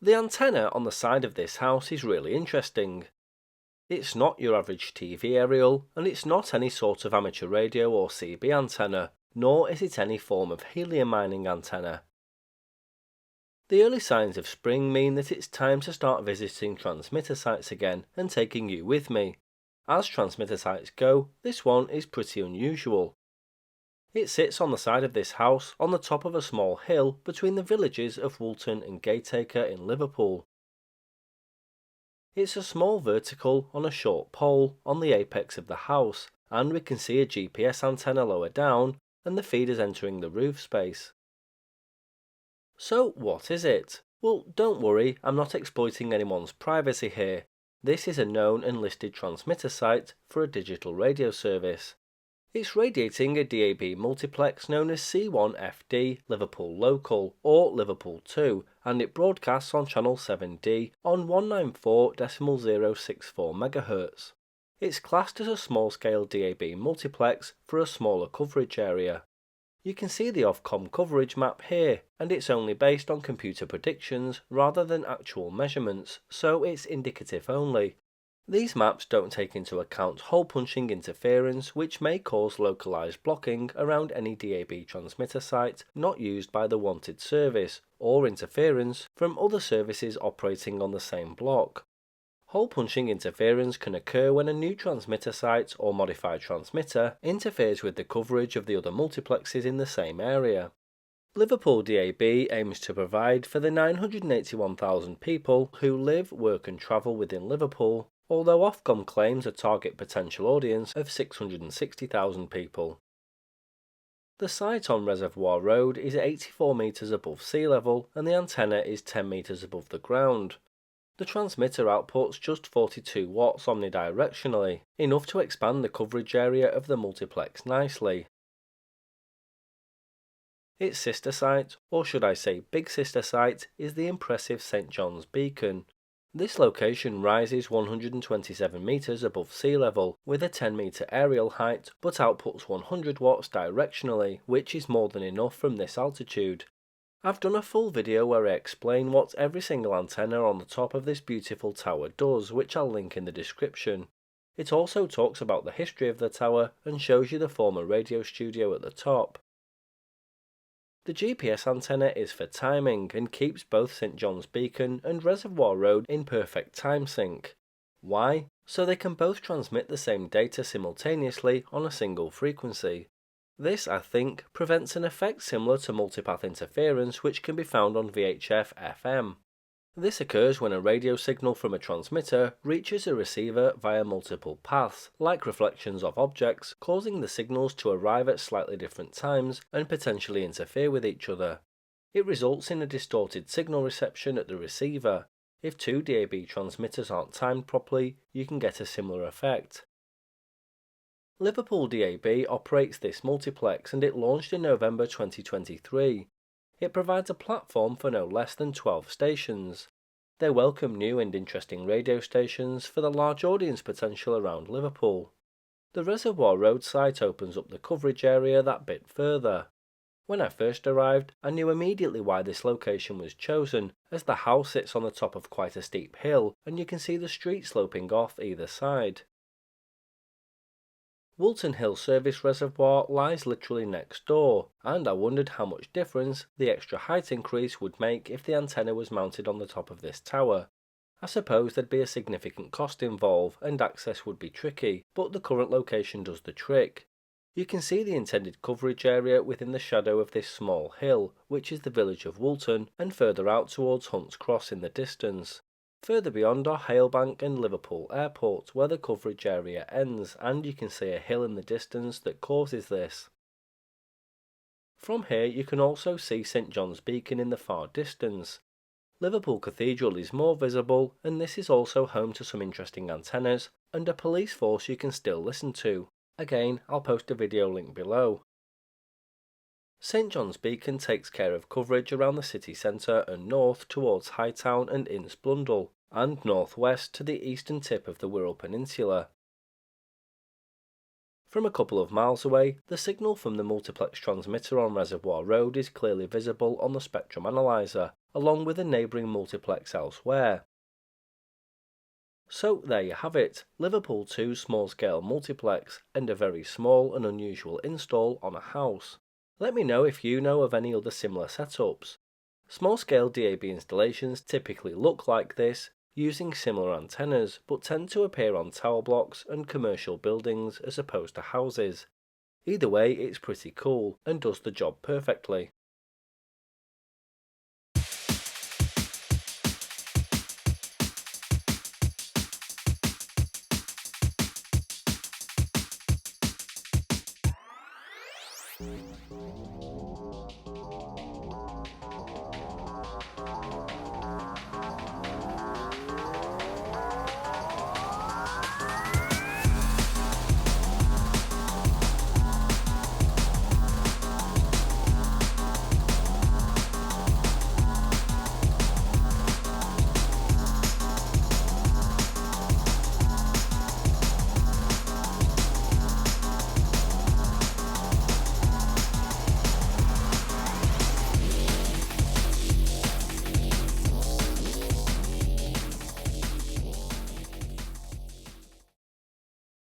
The antenna on the side of this house is really interesting. It's not your average TV aerial, and it's not any sort of amateur radio or CB antenna, nor is it any form of helium mining antenna. The early signs of spring mean that it's time to start visiting transmitter sites again and taking you with me. As transmitter sites go, this one is pretty unusual. It sits on the side of this house on the top of a small hill between the villages of Woolton and Gatacre in Liverpool. It's a small vertical on a short pole on the apex of the house, and we can see a GPS antenna lower down and the feeders entering the roof space. So what is it? Well, don't worry, I'm not exploiting anyone's privacy here. This is a known and listed transmitter site for a digital radio service. It's radiating a DAB multiplex known as C1FD Liverpool Local or Liverpool 2, and it broadcasts on channel 7D on 194.064 MHz. It's classed as a small-scale DAB multiplex for a smaller coverage area. You can see the Ofcom coverage map here, and it's only based on computer predictions rather than actual measurements, so it's indicative only. These maps don't take into account hole-punching interference, which may cause localized blocking around any DAB transmitter site not used by the wanted service, or interference from other services operating on the same block. Hole-punching interference can occur when a new transmitter site or modified transmitter interferes with the coverage of the other multiplexes in the same area. Liverpool DAB aims to provide for the 981,000 people who live, work and travel within Liverpool, although Ofcom claims a target potential audience of 660,000 people. The site on Reservoir Road is 84 metres above sea level and the antenna is 10 metres above the ground. The transmitter outputs just 42 watts omnidirectionally, enough to expand the coverage area of the multiplex nicely. Its sister site, or should I say big sister site, is the impressive St John's Beacon. This location rises 127 metres above sea level with a 10 metre aerial height but outputs 100 watts directionally, which is more than enough from this altitude. I've done a full video where I explain what every single antenna on the top of this beautiful tower does, which I'll link in the description. It also talks about the history of the tower and shows you the former radio studio at the top. The GPS antenna is for timing and keeps both St John's Beacon and Reservoir Road in perfect time sync. Why? So they can both transmit the same data simultaneously on a single frequency. This, I think, prevents an effect similar to multipath interference which can be found on VHF FM. This occurs when a radio signal from a transmitter reaches a receiver via multiple paths, like reflections of objects, causing the signals to arrive at slightly different times and potentially interfere with each other. It results in a distorted signal reception at the receiver. If two DAB transmitters aren't timed properly, you can get a similar effect. Liverpool DAB operates this multiplex and it launched in November 2023. It provides a platform for no less than 12 stations. They welcome new and interesting radio stations for the large audience potential around Liverpool. The Reservoir Road site opens up the coverage area that bit further. When I first arrived, I knew immediately why this location was chosen, as the house sits on the top of quite a steep hill and you can see the street sloping off either side. Woolton Hill Service Reservoir lies literally next door, and I wondered how much difference the extra height increase would make if the antenna was mounted on the top of this tower. I suppose there'd be a significant cost involved and access would be tricky, but the current location does the trick. You can see the intended coverage area within the shadow of this small hill, which is the village of Woolton, and further out towards Hunt's Cross in the distance. Further beyond are Halebank and Liverpool Airport, where the coverage area ends, and you can see a hill in the distance that causes this. From here you can also see St John's Beacon in the far distance. Liverpool Cathedral is more visible, and this is also home to some interesting antennas, and a police force you can still listen to. Again, I'll post a video link below. St John's Beacon takes care of coverage around the city centre and north towards Hightown and Ince Blundell, and northwest to the eastern tip of the Wirral Peninsula. From a couple of miles away, the signal from the multiplex transmitter on Reservoir Road is clearly visible on the spectrum analyzer, along with a neighbouring multiplex elsewhere. So there you have it, Liverpool 2 small-scale multiplex, and a very small and unusual install on a house. Let me know if you know of any other similar setups. Small-scale DAB installations typically look like this, using similar antennas, but tend to appear on tower blocks and commercial buildings as opposed to houses. Either way, it's pretty cool, and does the job perfectly.